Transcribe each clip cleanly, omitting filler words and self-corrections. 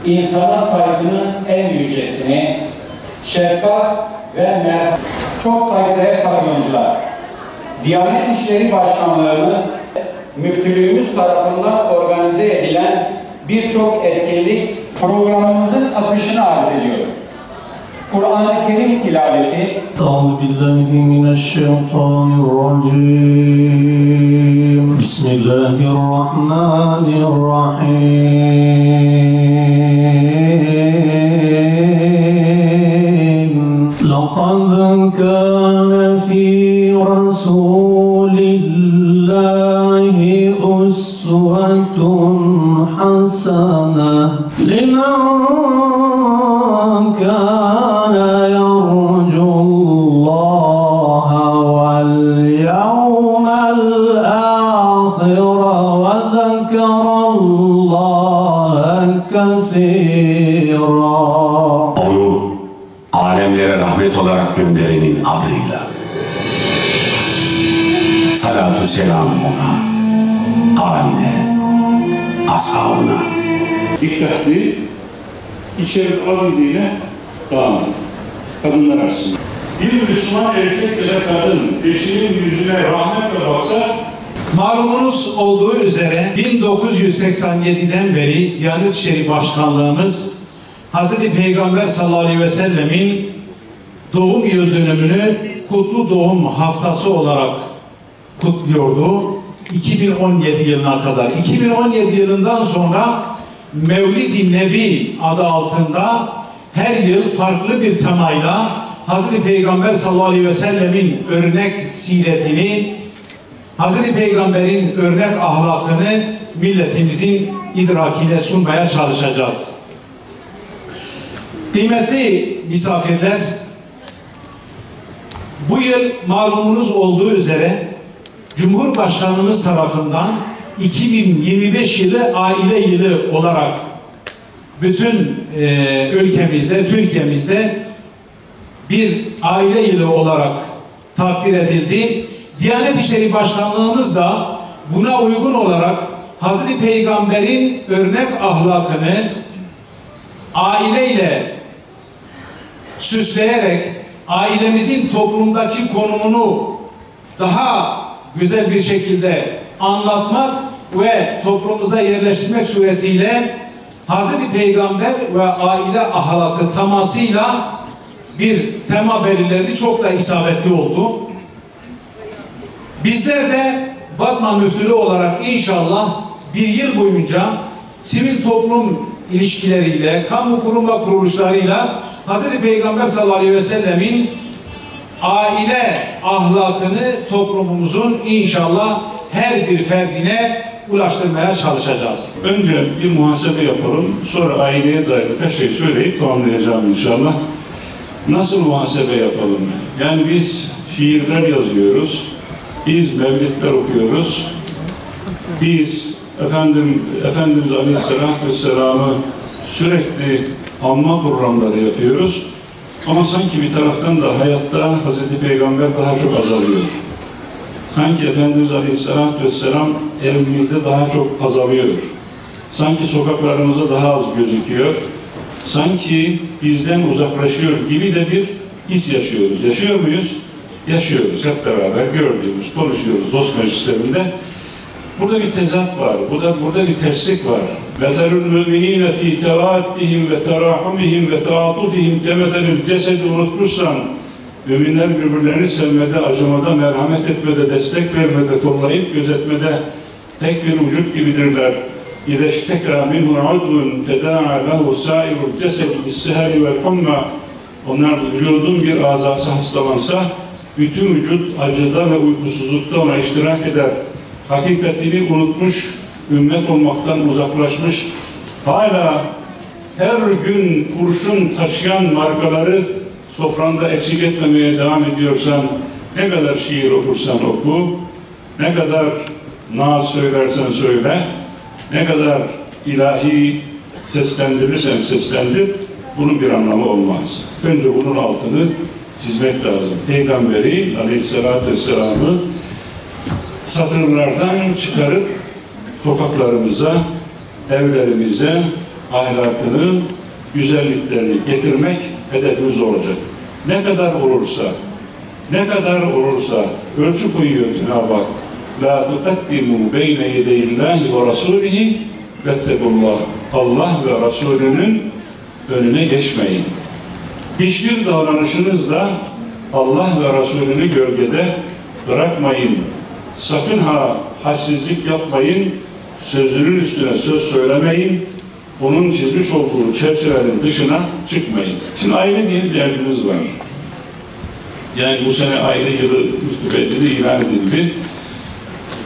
insana saygının en yücesini, şefkat ve merhamet. Çok saygıdeğer pavyoncular, Diyanet İşleri Başkanlığımız, müftülüğümüz tarafından organize edilen birçok etkinlik programımızın akışını arz ediyor. Kur'an-ı Kerim tilaveti. Euzubillahimineşşeytanirracim. Bismillahirrahmanirrahim. Laqad kana fi Rasulillahi uswatun hasanah liman kana yarju Allaha vel yevmel âhire ve zekerallaha kesîrâ. Onu alemlere rahmet olarak gönderenin adıyla. Salatü selam ona, âline, ashabına. Dikkatli, içeri alabildiğine dağılın. Kadınlar açsın. Bir Müslüman erkek ya da kadın eşinin yüzüne rahmetle baksa, malumunuz olduğu üzere 1987'den beri Diyanet İşleri Başkanlığımız Hz. Peygamber sallallahu aleyhi ve sellemin doğum yıl dönümünü Kutlu Doğum Haftası olarak kutluyordu 2017 yılına kadar. 2017 yılından sonra Mevlid-i Nebi adı altında her yıl farklı bir temayla Hz. Peygamber sallallahu aleyhi ve sellemin örnek siretini, Hz. Peygamber'in örnek ahlakını milletimizin idrakine sunmaya çalışacağız. Kıymetli misafirler, bu yıl malumunuz olduğu üzere Cumhurbaşkanımız tarafından 2025 yılı aile yılı olarak bütün ülkemizde, Türkiye'mizde bir aile yılı olarak takdir edildi. Diyanet İşleri Başkanlığımız da buna uygun olarak Hazreti Peygamber'in örnek ahlakını aileyle süsleyerek ailemizin toplumdaki konumunu daha güzel bir şekilde anlatmak ve toplumumuzda yerleştirmek suretiyle Hazreti Peygamber ve aile ahlakı temasıyla bir tema belirlendi. Çok da isabetli oldu. Bizler de Batman Müftülüğü olarak inşallah bir yıl boyunca sivil toplum ilişkileriyle, kamu kurum ve kuruluşlarıyla Hazreti Peygamber sallallahu aleyhi ve sellemin aile ahlakını toplumumuzun inşallah her bir ferdine ulaştırmaya çalışacağız. önce bir muhasebe yapalım, sonra aileye dair birkaç şey söyleyip tamamlayacağım inşallah. Nasıl muhasebe yapalım? Yani biz şiirler yazıyoruz, biz mevlidler okuyoruz, biz Efendimiz Aleyhisselatü Vesselam'ı sürekli anma programları yapıyoruz. Ama sanki bir taraftan da hayatta Hazreti Peygamber daha çok azalıyor. Sanki Efendimiz Aleyhisselatü Vesselam evimizde daha çok azalıyor. Sanki sokaklarımızda daha az gözüküyor. Sanki bizden uzaklaşıyor gibi de bir his yaşıyoruz. Yaşıyor muyuz? Yaşıyoruz. Hep beraber gördüğümüz, konuşuyoruz dost meclislerinde. Burada bir tezat var. Burada bir terslik var. مَثَلُ الْمُؤْمِنِينَ ف۪ي تَوَادِّهِمْ وَتَرَاحُمِهِمْ وَتَعَاطُفِهِمْ كَمَثَلِ الْجَسَدِ unutmuşsan, müminler birbirlerini sevmede, acımada, merhamet etmede, destek vermede, kollayıp gözetmede tek bir vücut gibidirler. اِذَا اشْتَكَى مِنْهُ عُدْوٌ تَدَاعَ لَهُ سَائِرُ الْجَسَدِ بِالسَّهَرِ وَالْحُمَّةِ Onlar vücudun bir azası hastalansa, bütün vücut acıda ve uykusuzlukta ona iştirak eder. Hakikatini unutmuş, ümmet olmaktan uzaklaşmış, hala her gün kurşun taşıyan markaları sofranda eksik etmemeye devam ediyorsan, ne kadar şiir okursan oku, ne kadar naaz söylersen söyle, ne kadar ilahi seslendirirsen seslendir, bunun bir anlamı olmaz. Önce bunun altını çizmek lazım. Peygamberi Aleyhisselatü Vesselam'ı satırlardan çıkarıp sokaklarımıza, evlerimize, ahlakını, güzelliklerini getirmek hedefimiz olacak. Ne kadar olursa ölçü koyuyor Cenab-ı Hak. La tuqaddimu beyne yedeyillahi ve rasulihi vettekullah. Allah ve Resulünün önüne geçmeyin. Hiçbir davranışınızla Allah ve Resulünü gölgede bırakmayın. Sakın ha hadsizlik yapmayın. Sözünün üstüne söz söylemeyin. Onun çizmiş olduğu çerçevenin dışına çıkmayın. Şimdi aile diye bir derdimiz var. Yani bu sene aile yılı mütevelli ilan edildi.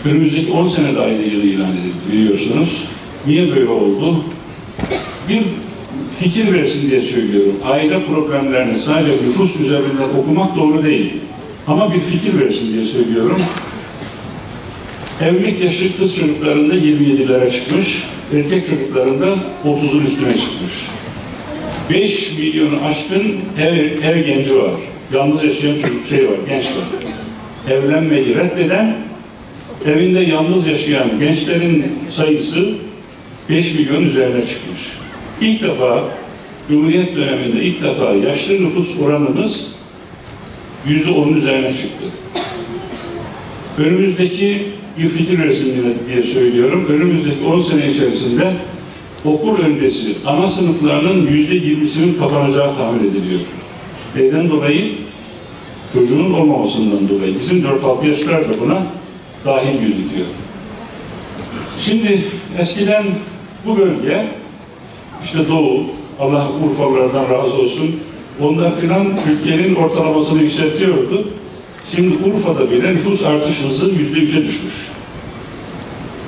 Önümüzdeki 10 senede aile yılı ilan edildi biliyorsunuz. Niye böyle oldu? Bir fikir versin diye söylüyorum. Aile problemlerini sadece nüfus üzerinden okumak doğru değil. Ama bir fikir versin diye söylüyorum. Evlilik yaşı kız çocuklarında 27'lere çıkmış, erkek çocuklarında 30'un üstüne çıkmış. 5 milyonu aşkın ev genci var. Yalnız yaşayan genç var. Evlenmeyi reddeden, evinde yalnız yaşayan gençlerin sayısı 5 milyon üzerine çıkmış. İlk defa, Cumhuriyet döneminde ilk defa yaşlı nüfus oranımız %10'un üzerine çıktı. Önümüzdeki bir fikir versin diye söylüyorum. Önümüzdeki 10 sene içerisinde okul öncesi ana sınıflarının %20'sinin kapanacağı tahmin ediliyor. Neden dolayı? Çocuğun olmamasından dolayı. Bizim 4-6 yaşlar da buna dahil gözüküyor. Şimdi eskiden bu bölge, işte Doğu, Allah Urfalılardan razı olsun, onlar filan ülkenin ortalamasını yükseltiyordu. Şimdi Urfa'da bile nüfus artış hızı %3'e düşmüş.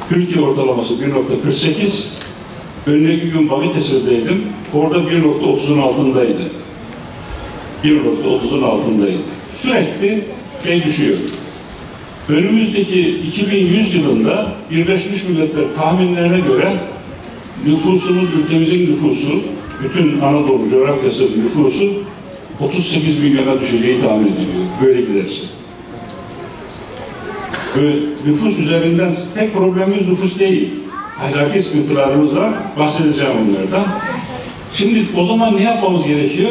Türkiye ortalaması 1.48. Önceki gün Balıkesir'deydim. Orada 1.30'un altındaydı. 1.30'un altındaydı. Sürekli düşüyor. Önümüzdeki 2100 yılında Birleşmiş Milletler tahminlerine göre nüfusumuz, ülkemizin nüfusu, bütün Anadolu coğrafyasının nüfusu 38 milyona düşeceği tahmin ediliyor. Böyle giderse. Ve nüfus üzerinden tek problemimiz nüfus değil. Ahlaki sıkıntılarımız var. Bahsedeceğim onlardan. Şimdi o zaman ne yapmamız gerekiyor?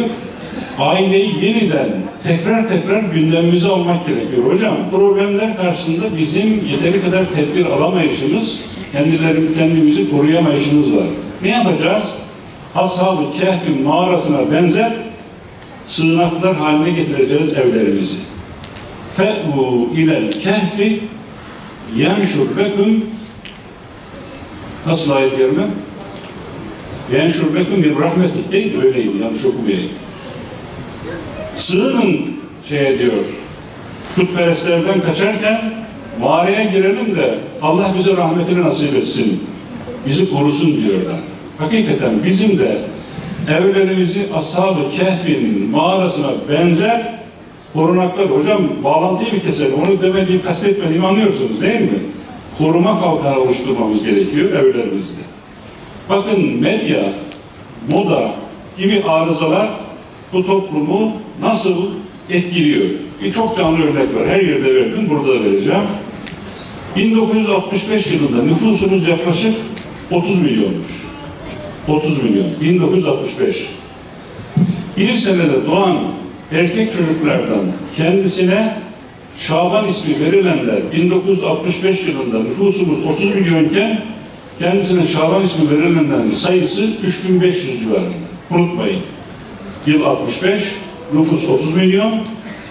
Aileyi yeniden tekrar gündemimize almak gerekiyor. Hocam problemler karşısında bizim yeteri kadar tedbir alamayışımız, kendimizi koruyamayışımız var. Ne yapacağız? Ashab-ı Kehf'in mağarasına benzer sığınaklar haline getireceğiz evlerimizi. Fe'u ilel kehfi yenşur leküm, nasıl ayet yerine? Yenşur leküm bir rahmetih değil, öyleydi, yanlış okumayayım. Sığının diyor, putperestlerden kaçarken mağaraya girelim de Allah bize rahmetini nasip etsin, bizi korusun diyorlar. Hakikaten bizim de evlerimizi Ashab-ı Kehf'in mağarasına benzer korunaklar, hocam bağlantıyı bir keselim, onu demediğim, kastetmediğimi anlıyorsunuz değil mi? Koruma kalkanı oluşturmamız gerekiyor evlerimizde. Bakın medya, moda gibi arızalar bu toplumu nasıl etkiliyor? Çok canlı örnek var. Her yerde verdim, burada da vereceğim. 1965 yılında nüfusumuz yaklaşık 30 milyonmuş. 30 milyon. 1965. Bir senede doğan erkek çocuklardan kendisine Şaban ismi verilenler 1965 yılında nüfusumuz 30 milyonken kendisine Şaban ismi verilenlerin sayısı 3500 civarında. Unutmayın. Yıl 65, nüfus 30 milyon,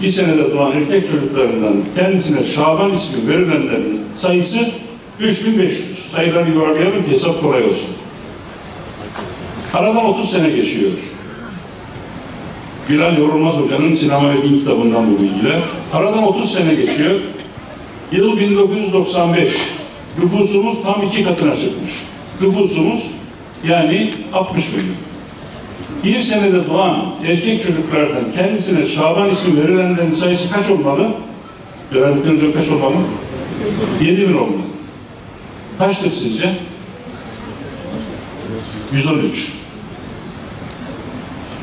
bir senede doğan erkek çocuklarından kendisine Şaban ismi verilenlerin sayısı 3500. Sayıları yuvarlayalım ki hesap kolay olsun. Aradan 30 sene geçiyor. Bilal Yorulmaz Hoca'nın Sinema ve Din kitabından bu bilgiler. Aradan 30 sene geçiyor. Yıl 1995. Nüfusumuz tam 2 katına çıkmış. Nüfusumuz yani 60 milyon. Bir senede doğan erkek çocuklardan kendisine Şaban ismi verilenlerin sayısı kaç olmalı? Celalettin Hocam kaç olmalı? 7.000 olmalı. Kaçtır sizce? 113.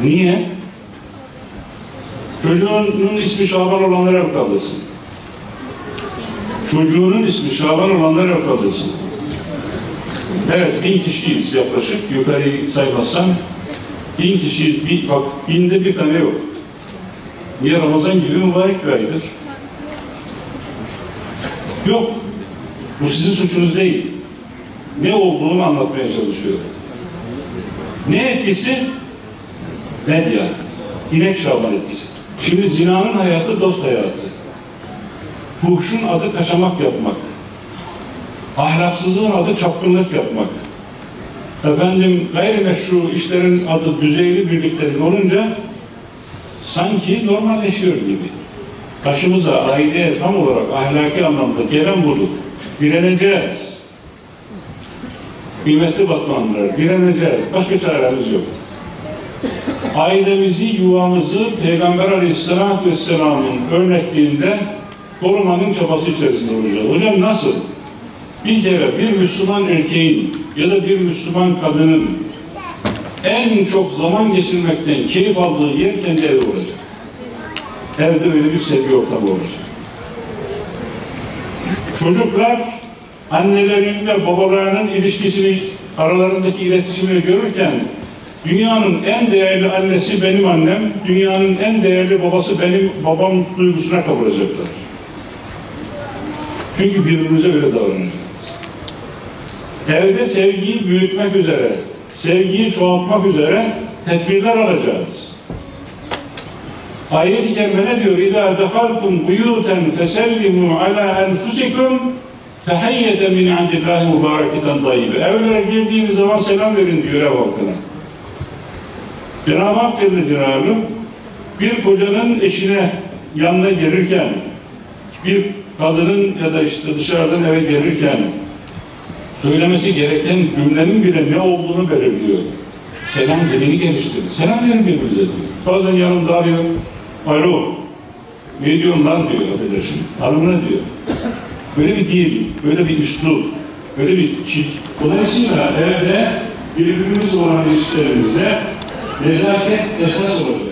Niye? Çocuğunun ismi Şaban olanlara el kaldırsın. Çocuğunun ismi Şaban olanlara el kaldırsın. Evet, 1000 kişiyiz yaklaşık. Yukarıyı saymazsam 1000 kişiyiz. Bak, 1000'de bir tane yok. Niye? Ramazan gibi mübarek bir aydır. Yok. Bu sizin suçunuz değil. Ne olduğunu anlatmaya çalışıyorum. Ne etkisi? Medya. İnek Şaban etkisi. Şimdi zinanın hayatı dost hayatı. Fuhşun adı kaçamak yapmak. Ahlaksızlığın adı çapkınlık yapmak. Efendim gayrimeşru işlerin adı düzeyli birliktelik olunca sanki normalleşiyor gibi. Başımıza, aileye tam olarak ahlaki anlamda gelen budur. Direneceğiz. Kıymetli Batmanlılar, direneceğiz. Başka çaremiz yok. Ailemizi, yuvamızı Peygamber Aleyhisselatü Vesselam'ın örnekliğinde korumanın çabası içerisinde olacağız. Hocam nasıl? Bir kere bir Müslüman erkeğin ya da bir Müslüman kadının en çok zaman geçirmekten keyif aldığı yer kendi evi olacak. Evde öyle bir sevgi ortamı olacak. Çocuklar annelerin ve babalarının ilişkisini, aralarındaki iletişimini görürken dünyanın en değerli annesi benim annem, dünyanın en değerli babası benim babam duygusuna kapılacaklar. Çünkü birbirimize öyle davranacağız. Evde sevgiyi büyütmek üzere, sevgiyi çoğaltmak üzere tedbirler alacağız. Ayet-i kerime ne diyor? İzâ dehaltum buyûten fesellimû alâ enfusikum fehayyete min indillâhi mübâreketen dayyibe. Evlere girdiğiniz zaman selam verin diyor ev halkına. Cenab-ı Hak Celle Celaluhu bir kocanın eşine yanına gelirken, bir kadının ya da işte dışarıdan eve gelirken söylemesi gereken cümlenin bile ne olduğunu belirliyor. Selam dilini geliştirin. Selam verin birbirinize diyor. Bazen yanımda arıyor. Alo. Ne diyorsun lan diyor, affedersin. Hanımına diyor. Böyle bir dil, böyle bir üslup, böyle bir çift. Dolayısıyla evde birbirimizle olan ilişkilerimizde nezaket esas olacak.